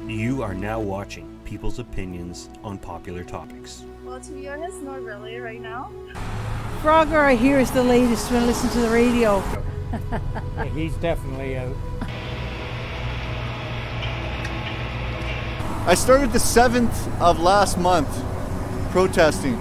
You are now watching People's Opinions on Popular Topics. Well, to be honest, not really right now. Frogger, I hear, is the latest when I listen to the radio. He's definitely out. I started the 7th of last month protesting.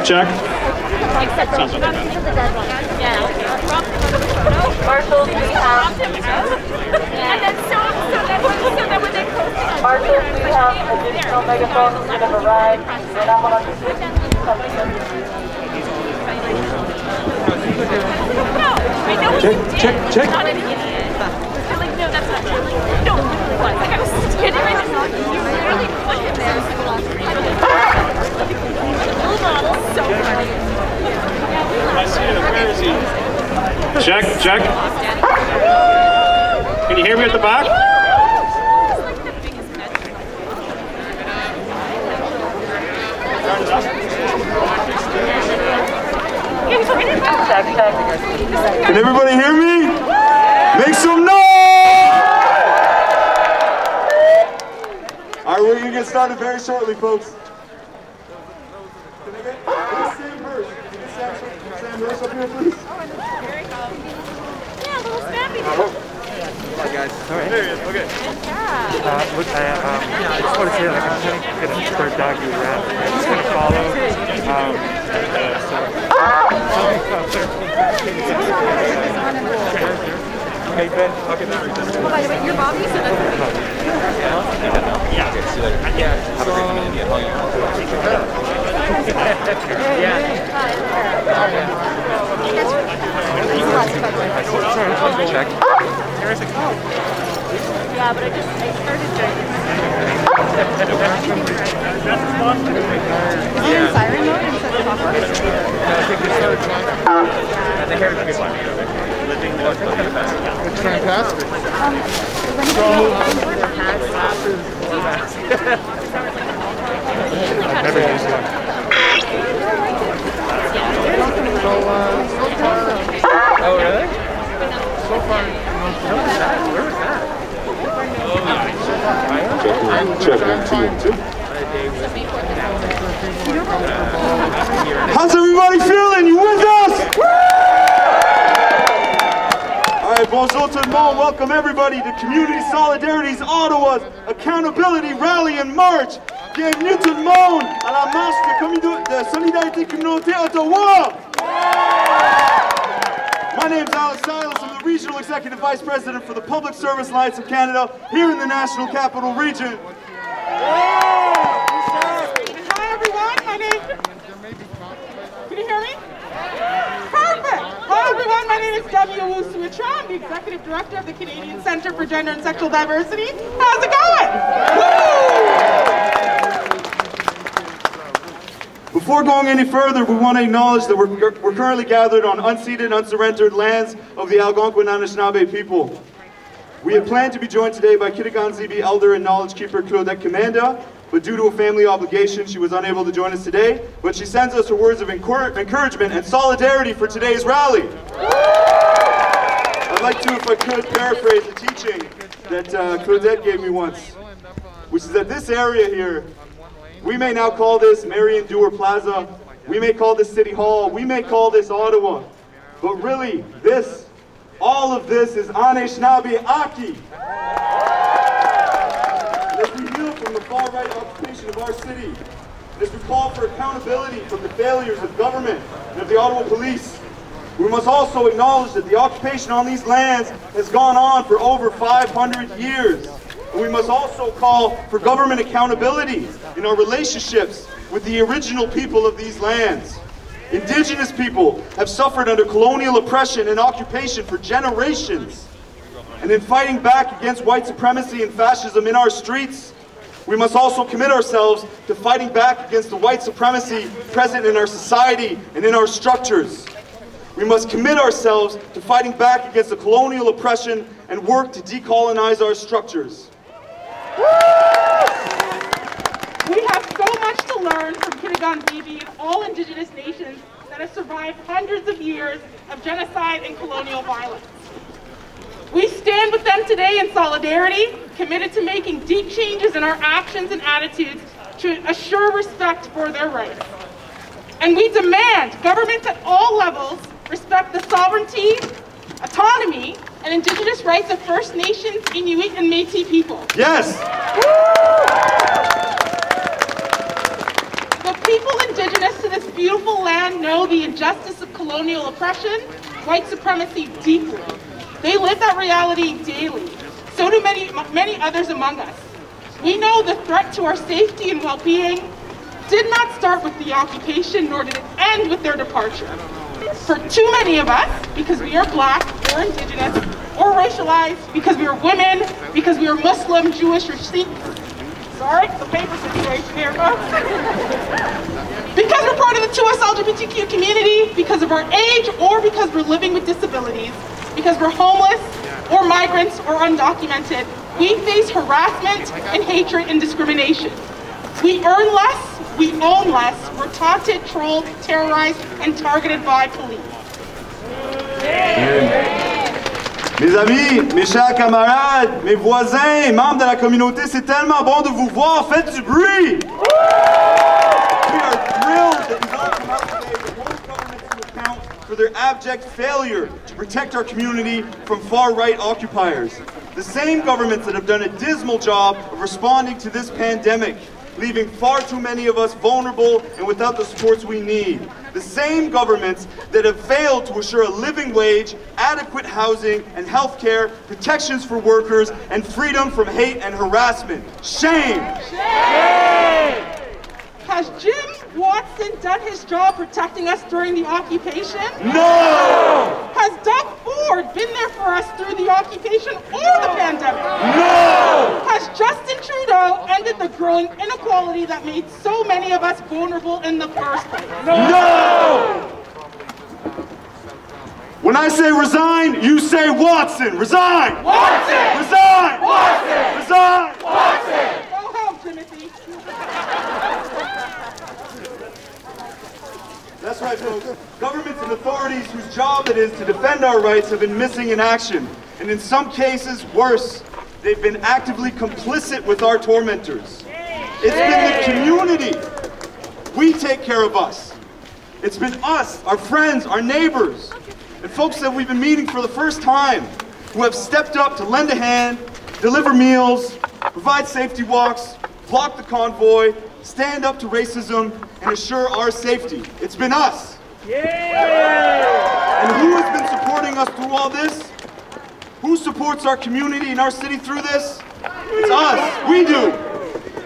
Check. Marshall, we have. And then so that when they post. Marshall, we have additional megaphones that have arrived. We're not on the system. No, I know what you did. Check. Not an idiot. I'm like, no, that's not true. No, like I was standing right there. You literally put him there. So funny. I see him. Where is he? Check. Can you hear me at the back? Can everybody hear me? Make some noise! Alright, we're gonna get started very shortly, folks. Can I get Sam Hirsch? Sam Hirsch up here, please? Yeah, a little snappy. Hi guys. Alright. There he is. Okay. Look, I just want to say that I'm kind of third doggy around. I'm just going to follow. Hey Ben. Okay, there we go. By the way, your mom used to know. Yeah. Have a great minute. Get home. Check. Yeah, but I started drinking. Is it in siren mode instead of pop-up? The hair is a good one. It's fantastic. I've never used one. Oh, really? So far, where was that? How's everybody feeling? You with us? Alright, bonjour tout le monde. Welcome everybody to Community Solidarity's Ottawa's Accountability Rally and March. Bienvenue tout le monde à la marche de Solidarité Communauté Ottawa. My name is Alex Silas. I'm the Regional Executive Vice President for the Public Service Alliance of Canada here in the National Capital Region. Hi everyone, my name... Can you hear me? Perfect! Hi everyone, my name is Debbie Owusu-Atra. I'm the Executive Director of the Canadian Centre for Gender and Sexual Diversity. How's it going? Woo! Before going any further, we want to acknowledge that we're currently gathered on unceded, unsurrendered lands of the Algonquin Anishinaabe people. We had planned to be joined today by Kitigan ZB Elder and Knowledge Keeper Claudette Commanda, but due to a family obligation, she was unable to join us today. But she sends us her words of encouragement and solidarity for today's rally. I'd like to, if I could, paraphrase the teaching that Claudette gave me once, which is that this area here, we may now call this Marion Dewar Plaza, we may call this City Hall, we may call this Ottawa, but really, all of this is Anishinaabe Aki. As we heal from the far-right occupation of our city, as we call for accountability from the failures of government and of the Ottawa Police, we must also acknowledge that the occupation on these lands has gone on for over 500 years. And we must also call for government accountability in our relationships with the original people of these lands. Indigenous people have suffered under colonial oppression and occupation for generations. And in fighting back against white supremacy and fascism in our streets, we must also commit ourselves to fighting back against the white supremacy present in our society and in our structures. We must commit ourselves to fighting back against the colonial oppression and work to decolonize our structures. We have so much to learn from Kitigan ZB and all Indigenous nations that have survived hundreds of years of genocide and colonial violence. We stand with them today in solidarity, committed to making deep changes in our actions and attitudes to assure respect for their rights. And we demand governments at all levels respect the sovereignty, autonomy, and Indigenous rights of First Nations, Inuit, and Métis people. Yes! The people Indigenous to this beautiful land know the injustice of colonial oppression, white supremacy deeply. They live that reality daily. So do many others among us. We know the threat to our safety and well-being did not start with the occupation, nor did it end with their departure. For too many of us, because we are Black or Indigenous or racialized, because we are women, because we are Muslim, Jewish, or Sikh. Sorry, the paper situation here, folks. Because we're part of the 2S LGBTQ community, because of our age, or because we're living with disabilities, because we're homeless, or migrants, or undocumented, we face harassment and hatred and discrimination. We earn less, we own less, we're taunted, trolled, terrorized, and targeted by police. Mes amis, mes chers camarades, mes voisins, membres de la communauté, c'est tellement bon de vous voir, faites du bruit! We are thrilled that you've all come out today to hold government to account for their abject failure to protect our community from far-right occupiers. The same governments that have done a dismal job of responding to this pandemic, leaving far too many of us vulnerable and without the supports we need. The same governments that have failed to assure a living wage, adequate housing and health care, protections for workers, and freedom from hate and harassment. Shame! Shame! Has Jim Watson done his job protecting us during the occupation? No! Has Doug Ford been there for us through the occupation or the pandemic? No! Has Justin Trudeau ended the growing inequality that made so many of us vulnerable in the first place? No! When I say resign, you say Watson! Resign! Watson! Resign! Watson! Resign! Watson! Go home, Timothy. That's right, folks. Governments and authorities whose job it is to defend our rights have been missing in action. And in some cases, worse, they've been actively complicit with our tormentors. It's been the community. We take care of us. It's been us, our friends, our neighbors, and folks that we've been meeting for the first time who have stepped up to lend a hand, deliver meals, provide safety walks, block the convoy, stand up to racism, and assure our safety. It's been us. And who has been supporting us through all this? Who supports our community and our city through this? It's us. We do.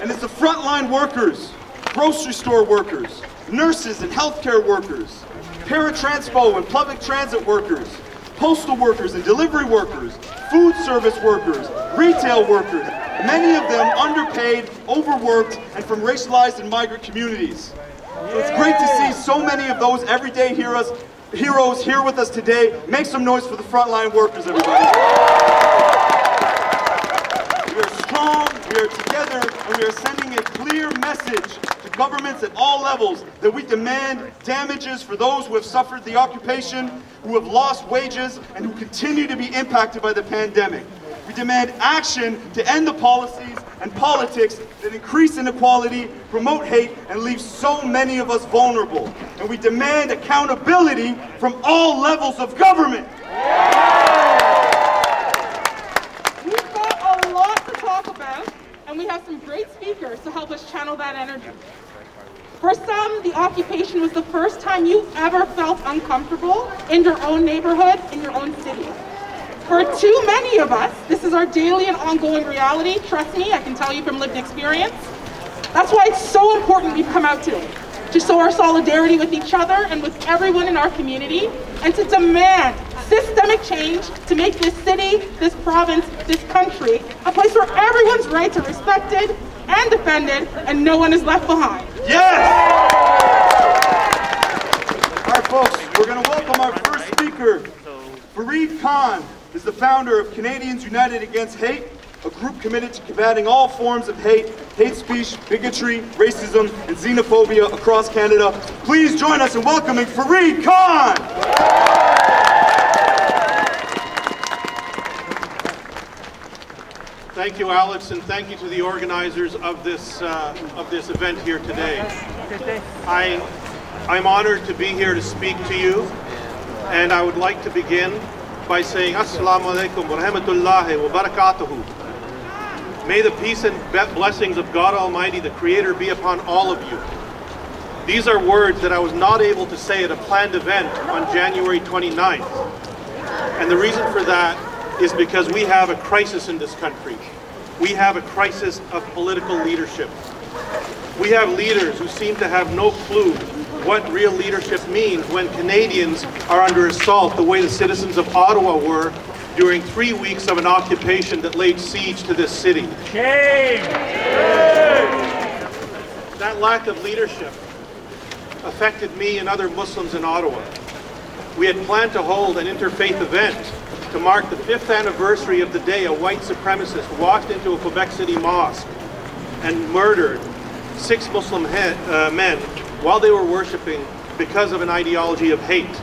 And it's the frontline workers, grocery store workers, nurses and healthcare workers, paratranspo and public transit workers, postal workers and delivery workers, food service workers, retail workers, many of them underpaid, overworked, and from racialized and migrant communities. So it's great to see so many of those everyday heroes here with us today. Make some noise for the frontline workers, everybody. we are together and we are sending a clear message to governments at all levels that we demand damages for those who have suffered the occupation, who have lost wages, and who continue to be impacted by the pandemic. We demand action to end the policies and politics that increase inequality, promote hate, and leave so many of us vulnerable. And we demand accountability from all levels of government. We've got a lot to talk about, and we have some great speakers to help us channel that energy. For some, the occupation was the first time you ever felt uncomfortable in your own neighborhood, in your own city. For too many of us, this is our daily and ongoing reality. Trust me, I can tell you from lived experience. That's why it's so important we've come out today, to show our solidarity with each other and with everyone in our community, and to demand systemic change to make this city, this province, this country, a place where everyone's rights are respected and defended, and no one is left behind. Yes! All right, folks, we're going to welcome our first speaker. Fareed Khan is the founder of Canadians United Against Hate, a group committed to combating all forms of hate speech, bigotry, racism, and xenophobia across Canada. Please join us in welcoming Fareed Khan! Thank you, Alex, and thank you to the organizers of this event here today. I'm honored to be here to speak to you, and I would like to begin by saying Assalamu alaikum wa rahmatullahi wa barakatuhu. May the peace and blessings of God Almighty, the Creator, be upon all of you. These are words that I was not able to say at a planned event on January 29th. And the reason for that is because we have a crisis in this country. We have a crisis of political leadership. We have leaders who seem to have no clue what real leadership means when Canadians are under assault the way the citizens of Ottawa were during 3 weeks of an occupation that laid siege to this city. Shame! That lack of leadership affected me and other Muslims in Ottawa. We had planned to hold an interfaith event to mark the 5th anniversary of the day a white supremacist walked into a Quebec City mosque and murdered 6 Muslim men while they were worshiping because of an ideology of hate.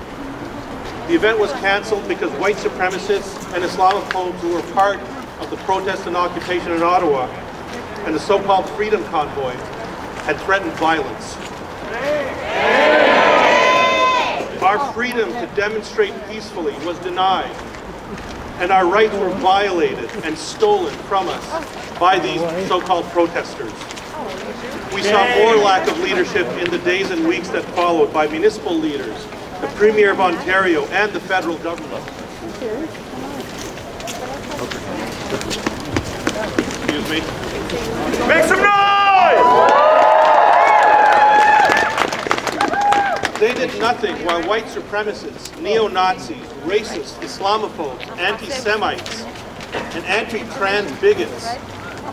The event was cancelled because white supremacists and Islamophobes who were part of the protest and occupation in Ottawa and the so-called Freedom Convoy had threatened violence. Our freedom to demonstrate peacefully was denied, and our rights were violated and stolen from us by these so-called protesters. We saw more lack of leadership in the days and weeks that followed by municipal leaders, the Premier of Ontario, and the federal government. Excuse me. Make some noise! They did nothing while white supremacists, neo-Nazis, racists, Islamophobes, anti-Semites, and anti-trans bigots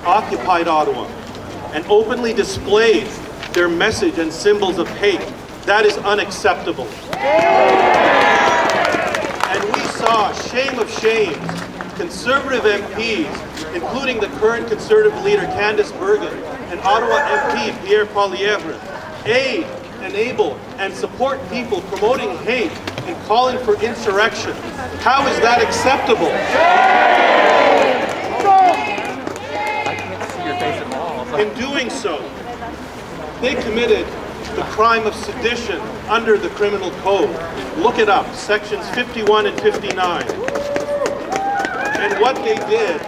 occupied Ottawa and openly displayed their message and symbols of hate. That is unacceptable. And we saw, shame of shames, Conservative MPs, including the current Conservative leader Candice Bergen and Ottawa MP Pierre Poilievre, aid, enable, and support people promoting hate and calling for insurrection. How is that acceptable? In doing so, they committed the crime of sedition under the criminal code. Look it up, sections 51 and 59. And what they did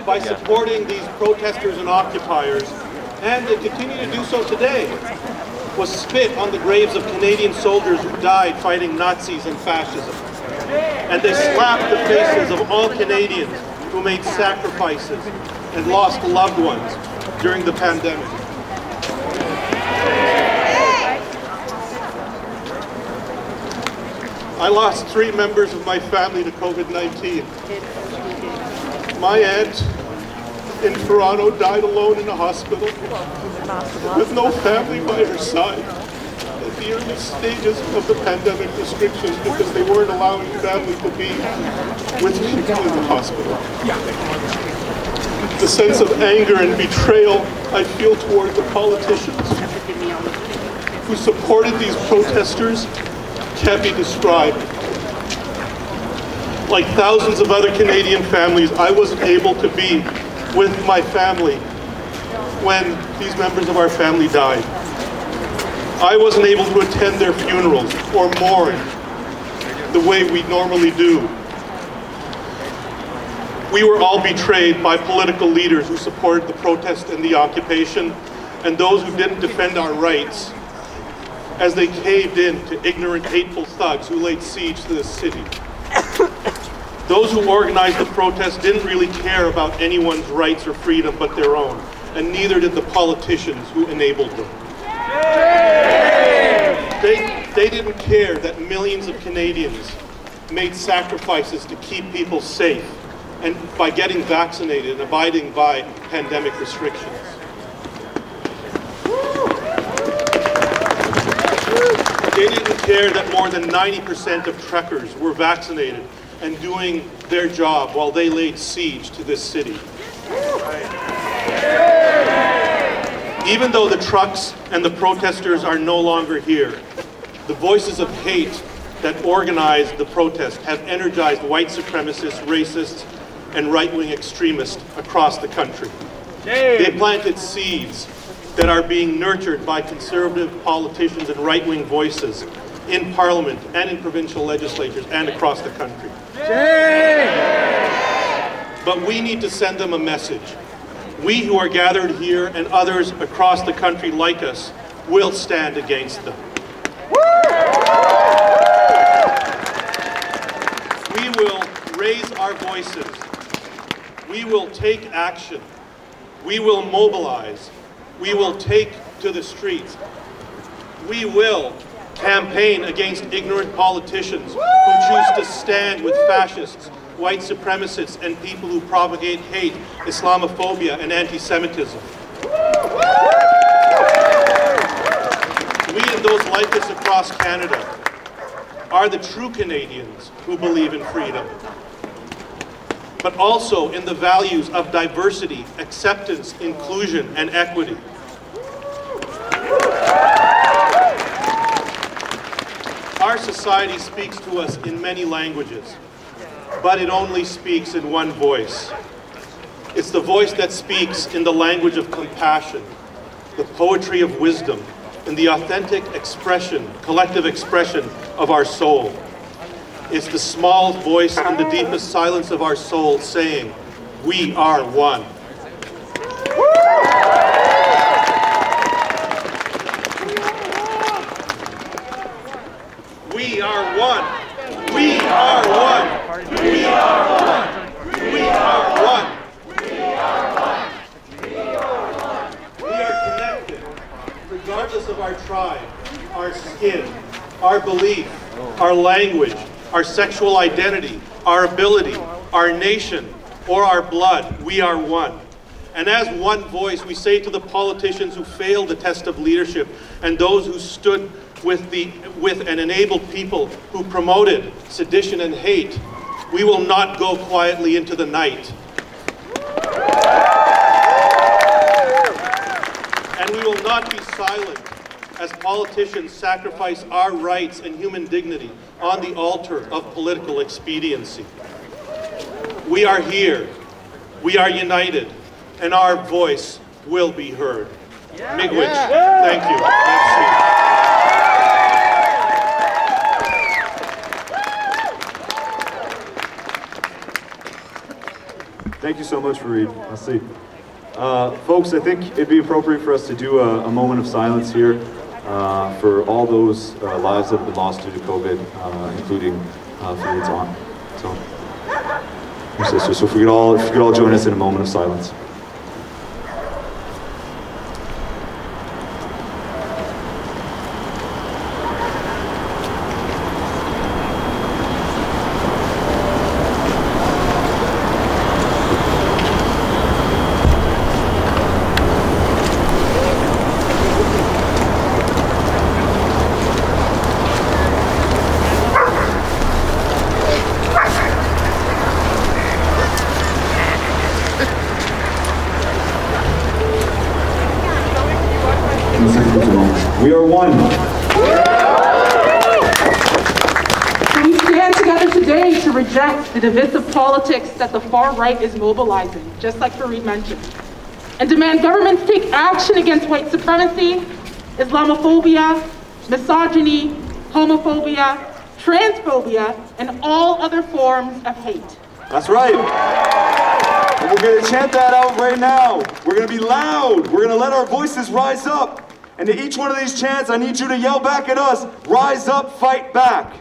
by supporting these protesters and occupiers, and they continue to do so today, was spit on the graves of Canadian soldiers who died fighting Nazis and fascism. And they slapped the faces of all Canadians who made sacrifices and lost loved ones during the pandemic. I lost 3 members of my family to COVID-19. My aunt in Toronto died alone in a hospital with no family by her side at the early stages of the pandemic restrictions because they weren't allowing family to be with people in the hospital. The sense of anger and betrayal I feel toward the politicians who supported these protesters can't be described. Like thousands of other Canadian families, I wasn't able to be with my family when these members of our family died. I wasn't able to attend their funerals or mourn the way we normally do. We were all betrayed by political leaders who supported the protest and the occupation, and those who didn't defend our rights as they caved in to ignorant, hateful thugs who laid siege to this city. Those who organized the protest didn't really care about anyone's rights or freedom but their own, and neither did the politicians who enabled them. They didn't care that millions of Canadians made sacrifices to keep people safe and by getting vaccinated and abiding by pandemic restrictions. They didn't care that more than 90% of truckers were vaccinated and doing their job while they laid siege to this city. Even though the trucks and the protesters are no longer here, the voices of hate that organized the protest have energized white supremacists, racists, and right-wing extremists across the country. They planted seeds that are being nurtured by conservative politicians and right-wing voices in Parliament and in provincial legislatures and across the country. But we need to send them a message. We who are gathered here and others across the country like us will stand against them. We will raise our voices. We will take action. We will mobilize. We will take to the streets. We will campaign against ignorant politicians who choose to stand with fascists, white supremacists, and people who propagate hate, Islamophobia, and anti-Semitism. We and those like us across Canada are the true Canadians who believe in freedom, but also in the values of diversity, acceptance, inclusion, and equity. Our society speaks to us in many languages, but it only speaks in one voice. It's the voice that speaks in the language of compassion, the poetry of wisdom, and the authentic expression, collective expression of our soul. It's the small voice in the deepest silence of our soul saying, "We are one." We are one. We are one. We are one. We are one. We are connected, regardless of our tribe, our skin, our belief, our language, our sexual identity, our ability, our nation, or our blood. We are one. And as one voice, we say to the politicians who failed the test of leadership and those who stood with and enabled people who promoted sedition and hate, we will not go quietly into the night. And we will not be silent as politicians sacrifice our rights and human dignity on the altar of political expediency. We are here, we are united, and our voice will be heard. Miigwech, thank you. Merci. Thank you so much, Fareed. Merci. Folks, I think it'd be appropriate for us to do a moment of silence here for all those lives that have been lost due to COVID, including Fareed's aunt. So, your sister. So if we could all join us in a moment of silence. We are one. So we stand together today to reject the divisive politics that the far right is mobilizing, just like Fareed mentioned, and demand governments take action against white supremacy, Islamophobia, misogyny, homophobia, transphobia, and all other forms of hate. That's right. And we're going to chant that out right now. We're going to be loud. We're going to let our voices rise up. And to each one of these chants, I need you to yell back at us, rise up, fight back.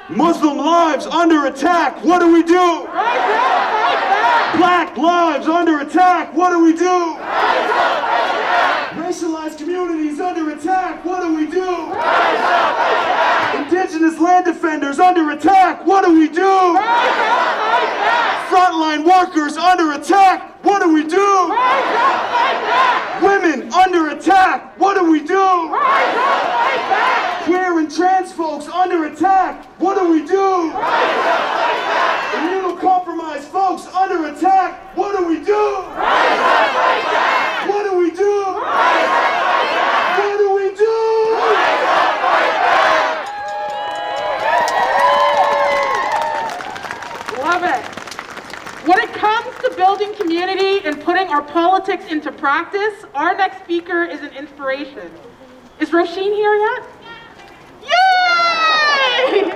Muslim lives under attack, what do we do? Rise up, fight back. Black lives under attack, what do we do? Rise up, fight back. Racialized communities under attack, what do we do? Rise up, fight back. Indigenous land defenders under attack, what do we do? Rise up, fight back. Frontline workers under attack, what do we do? Rise up, fight back. Women under attack, what do we do? Rise up, fight back. Queer and trans folks under attack, what do we do? Rise up, fight back. Immunocompromised folks under attack, what do we do? Rise up, fight back. What do we do? Rise up, fight back. What do we do? Rise up, fight back. Love it. When it comes to building community and putting our politics into practice, our next speaker is an inspiration. Is Roisin here yet? Yay!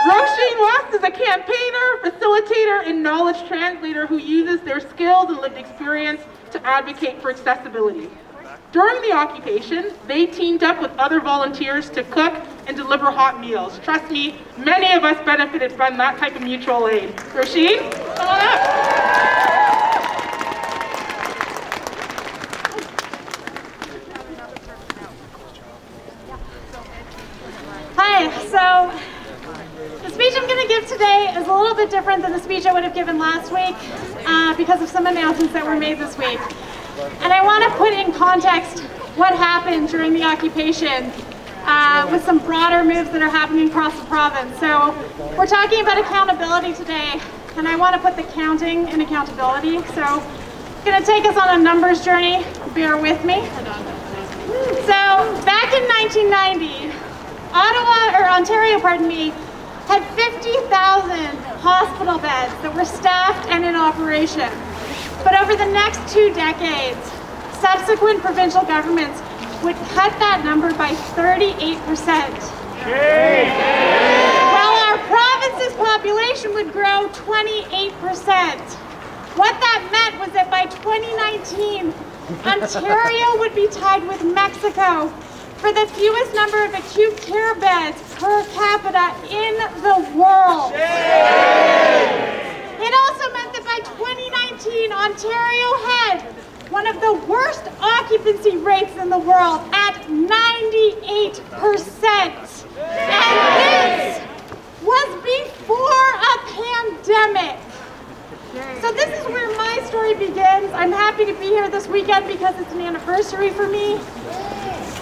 Roisin West is a campaigner, facilitator, and knowledge translator who uses their skills and lived experience to advocate for accessibility. During the occupation, they teamed up with other volunteers to cook and deliver hot meals. Trust me, many of us benefited from that type of mutual aid. Roisin, come on up. Hi, so the speech I'm going to give today is a little bit different than the speech I would have given last week because of some announcements that were made this week. And I want to put in context what happened during the occupation with some broader moves that are happening across the province. So we're talking about accountability today, and I want to put the counting in accountability. So it's going to take us on a numbers journey. Bear with me. So back in 1990, Ontario, had 50,000 hospital beds that were staffed and in operation. But over the next 2 decades, subsequent provincial governments would cut that number by 38%. While our province's population would grow 28%. What that meant was that by 2019, Ontario would be tied with Mexico for the fewest number of acute care beds per capita in the world. It also meant that by 2019, Ontario had one of the worst occupancy rates in the world at 98%. And this was before a pandemic. So this is where my story begins. I'm happy to be here this weekend because it's an anniversary for me.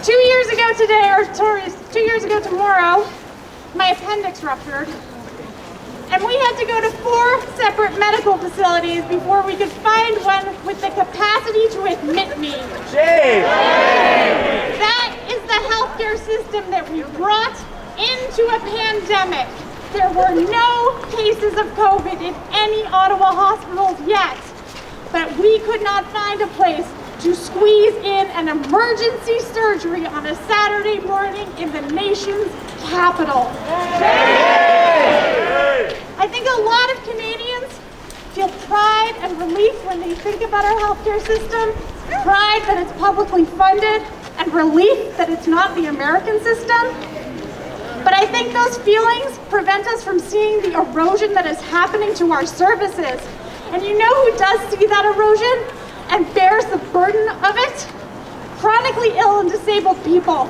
2 years ago today, or sorry, 2 years ago tomorrow, my appendix ruptured. And we had to go to 4 separate medical facilities before we could find one with the capacity to admit me. That is the healthcare system that we brought into a pandemic. There were no cases of COVID in any Ottawa hospitals yet, but we could not find a place to squeeze in an emergency surgery on a Saturday morning in the nation's capital. I think a lot of Canadians feel pride and relief when they think about our healthcare system, pride that it's publicly funded, and relief that it's not the American system. But I think those feelings prevent us from seeing the erosion that is happening to our services. And you know who does see that erosion and bears the burden of it? Chronically ill and disabled people.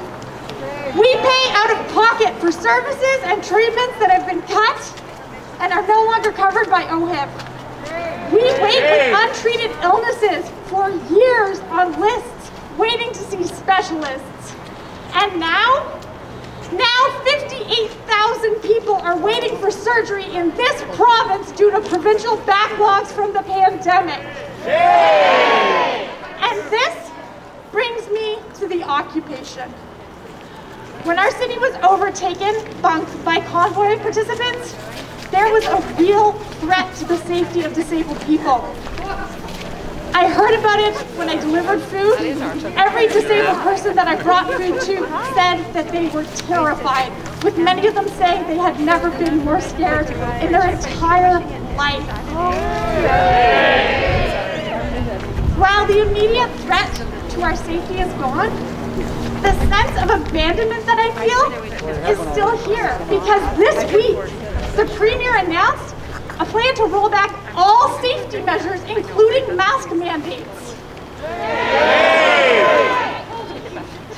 We pay out of pocket for services and treatments that have been cut and are no longer covered by OHIP. We wait with untreated illnesses for years on lists, waiting to see specialists. And now 58,000 people are waiting for surgery in this province due to provincial backlogs from the pandemic. And this brings occupation. When our city was overtaken by convoy participants, there was a real threat to the safety of disabled people. I heard about it when I delivered food. Every disabled person that I brought food to said that they were terrified, with many of them saying they had never been more scared in their entire life. While the immediate threat to our safety is gone, the sense of abandonment that I feel is still here, because this week, the Premier announced a plan to roll back all safety measures, including mask mandates.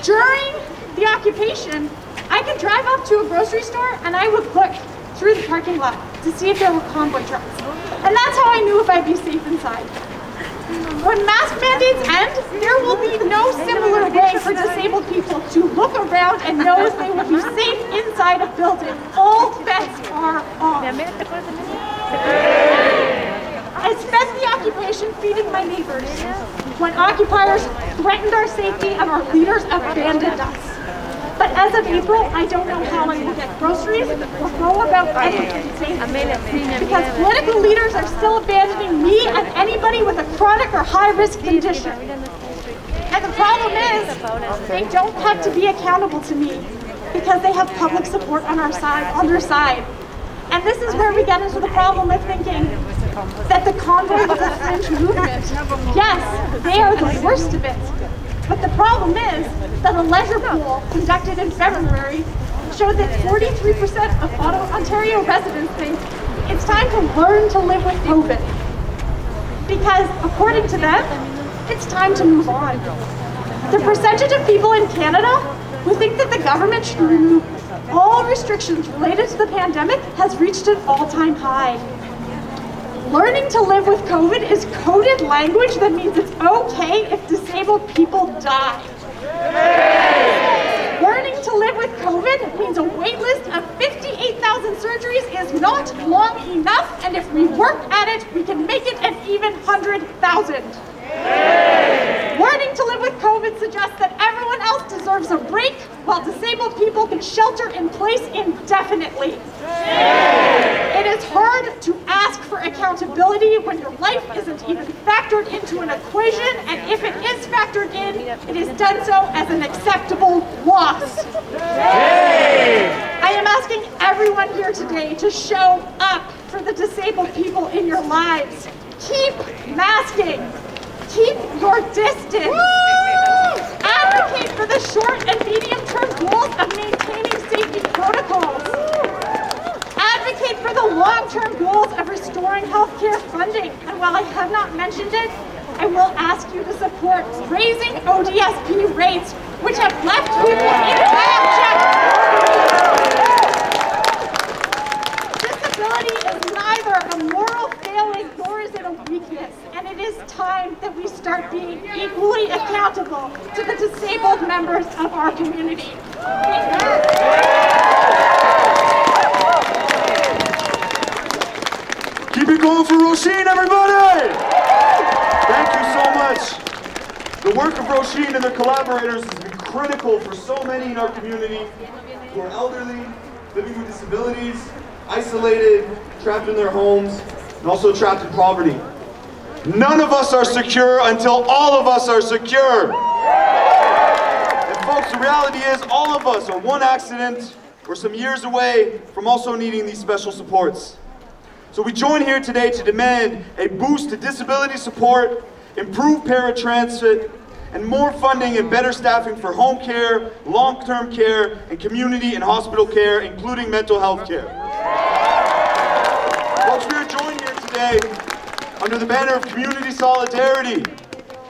During the occupation, I could drive up to a grocery store and I would look through the parking lot to see if there were convoy trucks. And that's how I knew if I'd be safe inside. When mask mandates end, there will be no similar way for disabled people to look around and know if they will be safe inside a building. All bets are off. I spent the occupation feeding my neighbors when occupiers threatened our safety and our leaders abandoned us. But as of April, I don't know how I will get groceries or go about advocating because political leaders are still abandoning me and anybody with a chronic or high-risk condition. And the problem is, they don't have to be accountable to me because they have public support on their side. And this is where we get into the problem of thinking that the convoy was a fringe movement. Yes, they are the worst of it. But the problem is that a leisure poll conducted in February showed that 43% of Ontario residents think it's time to learn to live with COVID. Because according to them, it's time to move on. The percentage of people in Canada who think that the government should remove all restrictions related to the pandemic has reached an all-time high. Learning to live with COVID is coded language that means it's okay if disabled people die. Learning to live with COVID means a wait list of 58,000 surgeries is not long enough, and if we work at it, we can make it an even 100,000. Learning to live with COVID suggests that everyone else deserves a break, while disabled people can shelter in place indefinitely. It is hard to ask for accountability when your life isn't even factored into an equation, and if it is factored in, it is done so as an acceptable loss. I am asking everyone here today to show up for the disabled people in your lives. Keep masking. Keep your distance. Advocate for the short and medium-term goals of maintaining safety protocols. Advocate for the long-term goals of restoring healthcare funding. And while I have not mentioned it, I will ask you to support raising ODSP rates, which have left people in abject. Disability is neither a moral failing nor is it a weakness. And it is time that we start being equally accountable to the disabled members of our community. Thank you. Keep it going for Roisin, everybody! Thank you so much. The work of Roisin and their collaborators has been critical for so many in our community who are elderly, living with disabilities, isolated, trapped in their homes, and also trapped in poverty. None of us are secure until all of us are secure. And folks, the reality is all of us are one accident or some years away from also needing these special supports. So we join here today to demand a boost to disability support, improved paratransit, and more funding and better staffing for home care, long-term care, and community and hospital care, including mental health care. Folks, we are joined here today under the banner of community solidarity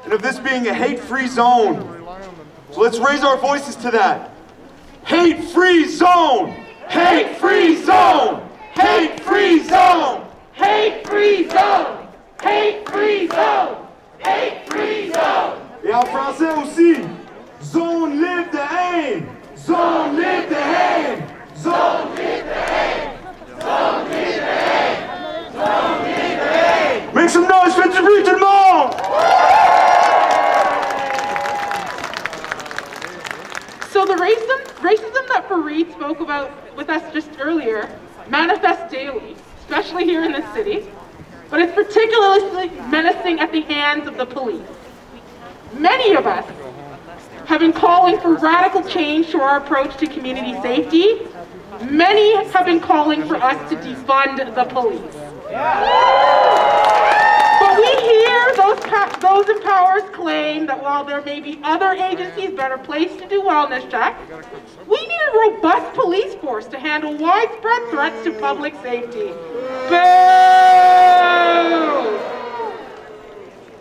and of this being a hate-free zone. So let's raise our voices to that. Hate-free zone! Hate-free zone! Hate-free zone! Hate-free zone! Hate-free zone! Hate-free zone! Et en français aussi. Zone libre de haine! Zone libre de haine! Zone libre de haine! Zone libre de haine! Zone libre de haine! Make some noise, faites du bruit tout le monde! know, the racism that Fareed spoke about with us just earlier manifests daily, especially here in this city, but it's particularly menacing at the hands of the police. Many of us have been calling for radical change to our approach to community safety. Many have been calling for us to defund the police. But we hear those in powers claim that while there may be other agencies better placed to do wellness checks, we need a robust police force to handle widespread threats to public safety. Boo!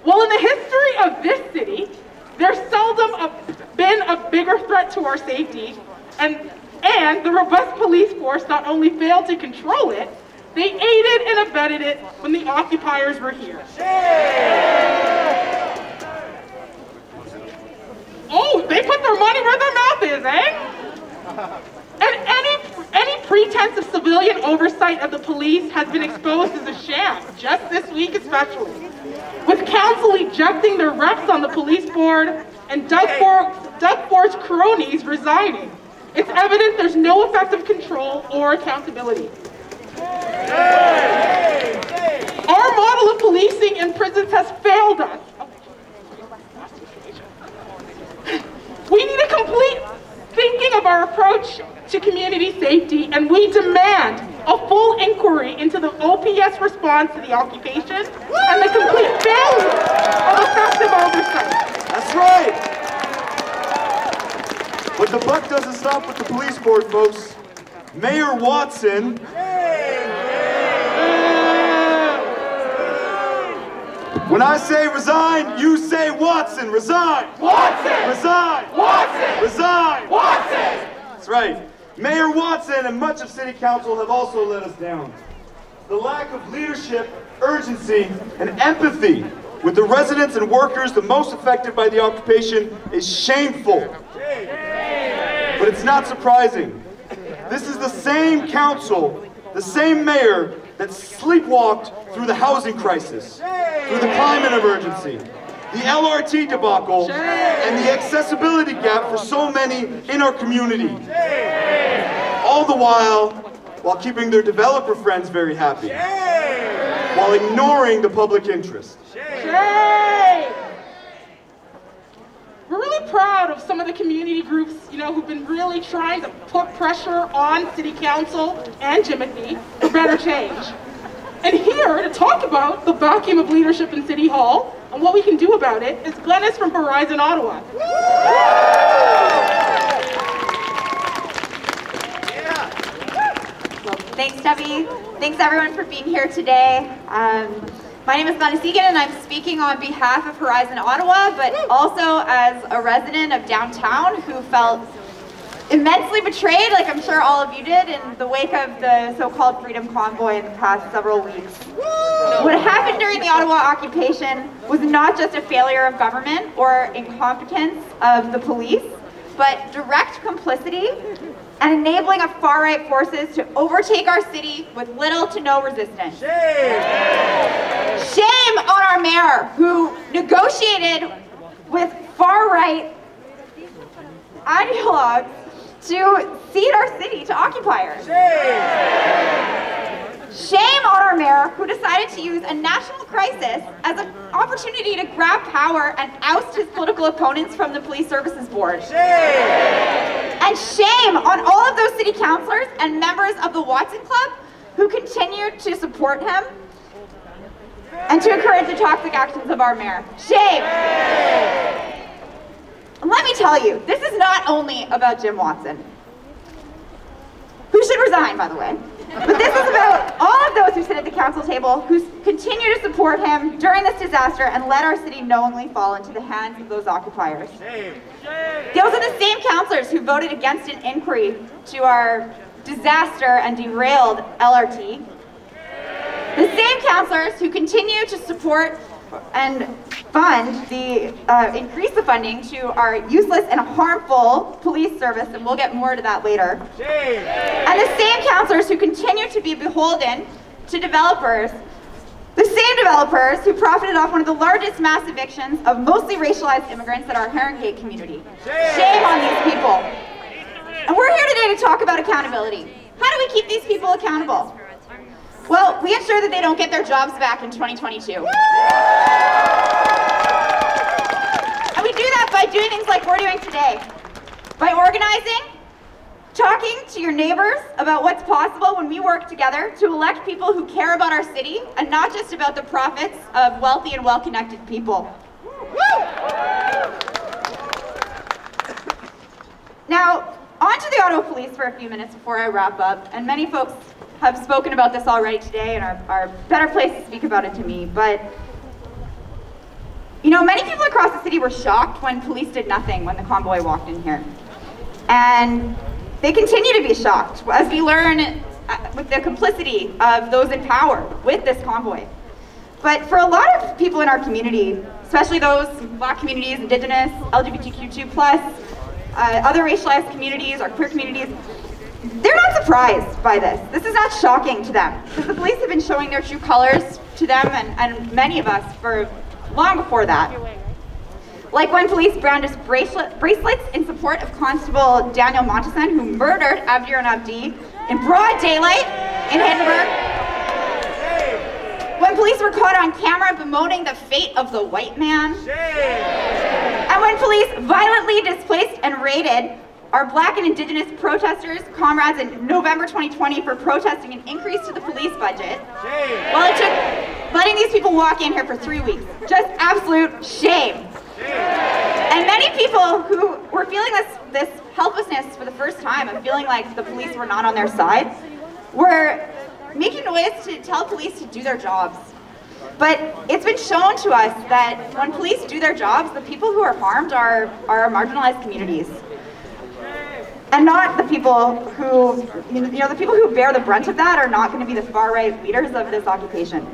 Well, in the history of this city, there's seldom been a bigger threat to our safety, and the robust police force not only failed to control it, they aided and abetted it when the occupiers were here. Oh, they put their money where their mouth is, eh? And any pretense of civilian oversight of the police has been exposed as a sham, just this week especially. With council ejecting their reps on the police board and Doug Ford's cronies resigning, it's evident there's no effective control or accountability. Our model of policing in prisons has failed us. We need a complete thinking of our approach to community safety, and we demand a full inquiry into the OPS response to the occupation and the complete failure of effective oversight. That's right. But the buck doesn't stop with the police board, folks. Mayor Watson when I say resign, you say Watson. Resign! Watson! Resign! Watson! Resign! Watson! That's right. Mayor Watson and much of City Council have also let us down. The lack of leadership, urgency, and empathy with the residents and workers the most affected by the occupation is shameful. But it's not surprising. This is the same council, the same mayor that sleepwalked through the housing crisis, through the climate emergency, the LRT debacle, and the accessibility gap for so many in our community. All the while keeping their developer friends very happy, while ignoring the public interest. We're really proud of some of the community groups, who've been really trying to put pressure on City Council and Jimothy for better change. And here to talk about the vacuum of leadership in City Hall and what we can do about it is Glennis from Horizon Ottawa. Well, thanks, Debbie. Thanks, everyone, for being here today. My name is Glennis Egan, and I'm speaking on behalf of Horizon Ottawa, but also as a resident of downtown who felt immensely betrayed, like I'm sure all of you did, in the wake of the so-called Freedom Convoy in the past several weeks. What happened during the Ottawa occupation was not just a failure of government or incompetence of the police, but direct complicity and enabling of far-right forces to overtake our city with little to no resistance. Shame on our mayor, who negotiated with far-right ideologues to cede our city to occupiers. Shame on our mayor, who decided to use a national crisis as an opportunity to grab power and oust his political opponents from the Police Services Board. And shame on all of those city councillors and members of the Watson Club who continued to support him and to encourage the toxic actions of our mayor. Shame! And let me tell you, this is not only about Jim Watson, who should resign, by the way, but this is about all of those who sit at the council table who continue to support him during this disaster and let our city knowingly fall into the hands of those occupiers. Those are the same councillors who voted against an inquiry to our disaster and derailed LRT. The same councillors who continue to support and fund increase the funding to our useless and harmful police service, and we'll get more to that later. And the same councillors who continue to be beholden to developers, the same developers who profited off one of the largest mass evictions of mostly racialized immigrants at our Herongate community. Shame on these people. And we're here today to talk about accountability. How do we keep these people accountable? Well, we ensure that they don't get their jobs back in 2022. And we do that by doing things like we're doing today. By organizing, talking to your neighbors about what's possible when we work together to elect people who care about our city and not just about the profits of wealthy and well-connected people. Now, on to the Ottawa Police for a few minutes before I wrap up, and many folks have spoken about this already today and are better placed to speak about it to me, but you know, many people across the city were shocked when police did nothing when the convoy walked in here. And they continue to be shocked as we learn with the complicity of those in power with this convoy. But for a lot of people in our community, especially those Black communities, Indigenous, LGBTQ2+, other racialized communities, our queer communities, they're not surprised by this. This is not shocking to them, because the police have been showing their true colors to them and many of us for long before that. Like when police brandished bracelets in support of Constable Daniel Montesson, who murdered Abdir and Abdi in broad daylight in Hindenburg. When police were caught on camera bemoaning the fate of the white man. And when police violently displaced and raided our Black and Indigenous protesters, comrades in November 2020 for protesting an increase to the police budget. Well, it took letting these people walk in here for 3 weeks. Just absolute shame. And many people who were feeling this helplessness for the first time and feeling like the police were not on their side were making noise to tell police to do their jobs. But it's been shown to us that when police do their jobs, the people who are harmed are marginalized communities. And not the people who, the people who bear the brunt of that are not going to be the far-right leaders of this occupation.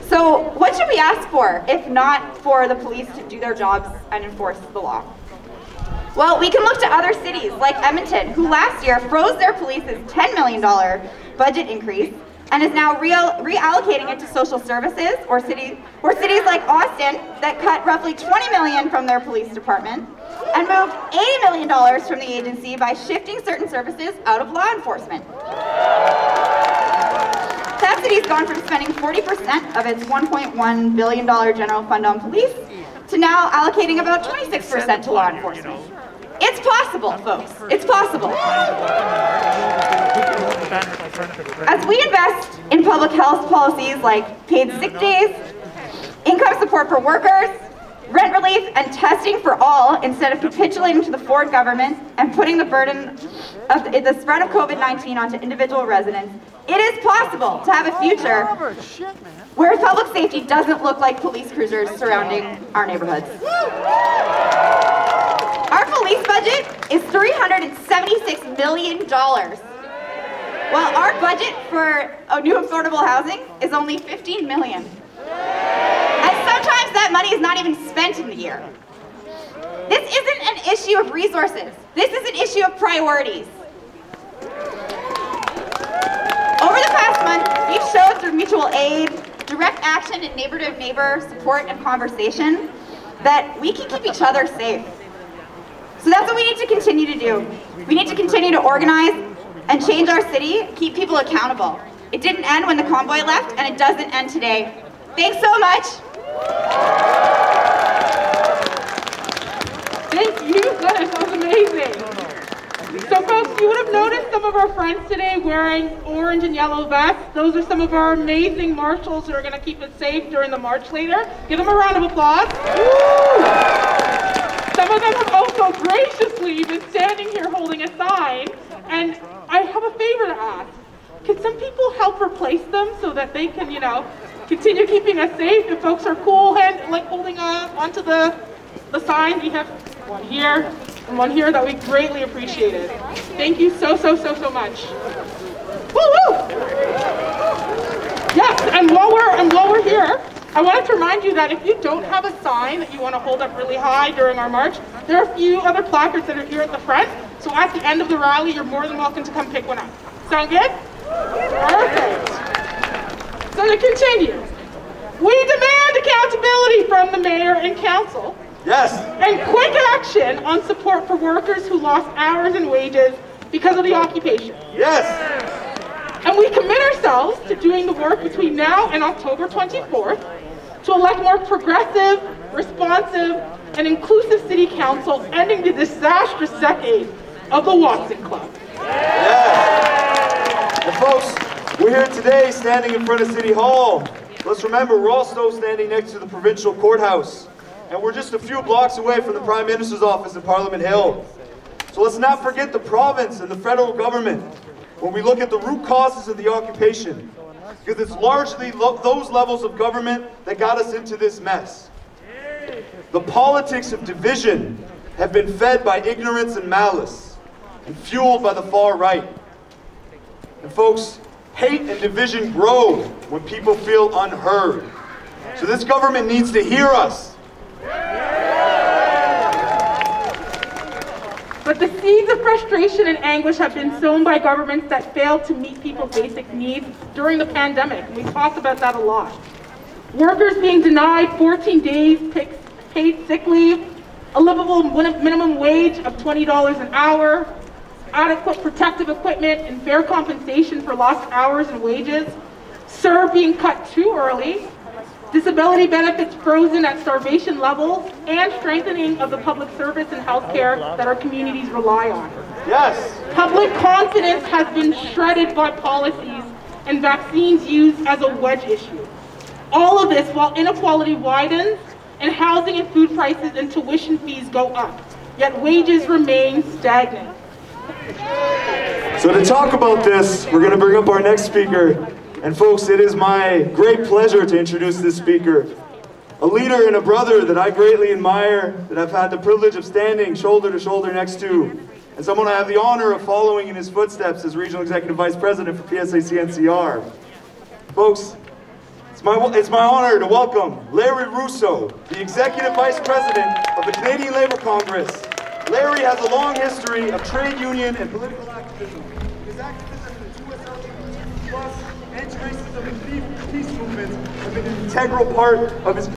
So what should we ask for, if not for the police to do their jobs and enforce the law? Well, we can look to other cities like Edmonton, who last year froze their police's $10 million budget increase and is now reallocating it to social services, or cities like Austin that cut roughly $20 million from their police department and moved $80 million from the agency by shifting certain services out of law enforcement. That city's gone from spending 40% of its $1.1 billion general fund on police to now allocating about 26% to law enforcement. It's possible, folks. It's possible. As we invest in public health policies like paid sick days, income support for workers, rent relief, and testing for all instead of capitulating to the Ford government and putting the burden of the spread of COVID-19 onto individual residents, it is possible to have a future where public safety doesn't look like police cruisers surrounding our neighborhoods. Our police budget is $376 million, while our budget for new affordable housing is only $15 million. And sometimes that money is not even spent in the year. This isn't an issue of resources. This is an issue of priorities. Over the past month, we've showed through mutual aid, direct action, and neighbor-to-neighbor support and conversation that we can keep each other safe. So that's what we need to continue to do. We need to continue to organize and change our city, keep people accountable. It didn't end when the convoy left, and it doesn't end today. Thanks so much. Thank you, that was amazing. So folks, you would have noticed some of our friends today wearing orange and yellow vests. Those are some of our amazing marshals who are going to keep us safe during the march later. Give them a round of applause. Woo! Some of them have also graciously been standing here holding a sign, and I have a favor to ask. Can some people help replace them so that they can, continue keeping us safe? If folks are cool holding onto the sign, we have one here and one here that we greatly appreciated. Thank you so much. Woo woo! Yes, and while we're here, I wanted to remind you that if you don't have a sign that you want to hold up really high during our march, there are a few other placards that are here at the front. So at the end of the rally, you're more than welcome to come pick one up. Sound good? Perfect. So to continue, we demand accountability from the mayor and council. Yes. And quick action on support for workers who lost hours and wages because of the occupation. Yes! And we commit ourselves to doing the work between now and October 24th to elect more progressive, responsive, and inclusive city council, ending the disastrous decade of the Watson Club. Yes! And folks, we're here today standing in front of City Hall. Let's remember, we're also standing next to the provincial courthouse. And we're just a few blocks away from the Prime Minister's office in Parliament Hill. So let's not forget the province and the federal government when we look at the root causes of the occupation. Because it's largely those levels of government that got us into this mess. The politics of division have been fed by ignorance and malice, and fueled by the far right. And folks, hate and division grow when people feel unheard. So this government needs to hear us. But the seeds of frustration and anguish have been sown by governments that failed to meet people's basic needs during the pandemic. And we talked about that a lot. Workers being denied 14 days paid sick leave, a livable minimum wage of $20 an hour, adequate protective equipment and fair compensation for lost hours and wages, CERB being cut too early, disability benefits frozen at starvation levels, and strengthening of the public service and healthcare that our communities rely on. Yes. Public confidence has been shredded by policies and vaccines used as a wedge issue. All of this while inequality widens and housing and food prices and tuition fees go up, yet wages remain stagnant. So to talk about this, we're going to bring up our next speaker. And folks, it is my great pleasure to introduce this speaker. A leader and a brother that I greatly admire, that I've had the privilege of standing shoulder to shoulder next to, and someone I have the honor of following in his footsteps as Regional Executive Vice President for PSAC NCR. Folks, it's my honor to welcome Larry Russo, the Executive Vice President of the Canadian Labour Congress. Larry has a long history of trade union and political activism. His activism in the 2 LGBT+ anti-racism and peace movements have been an integral part of his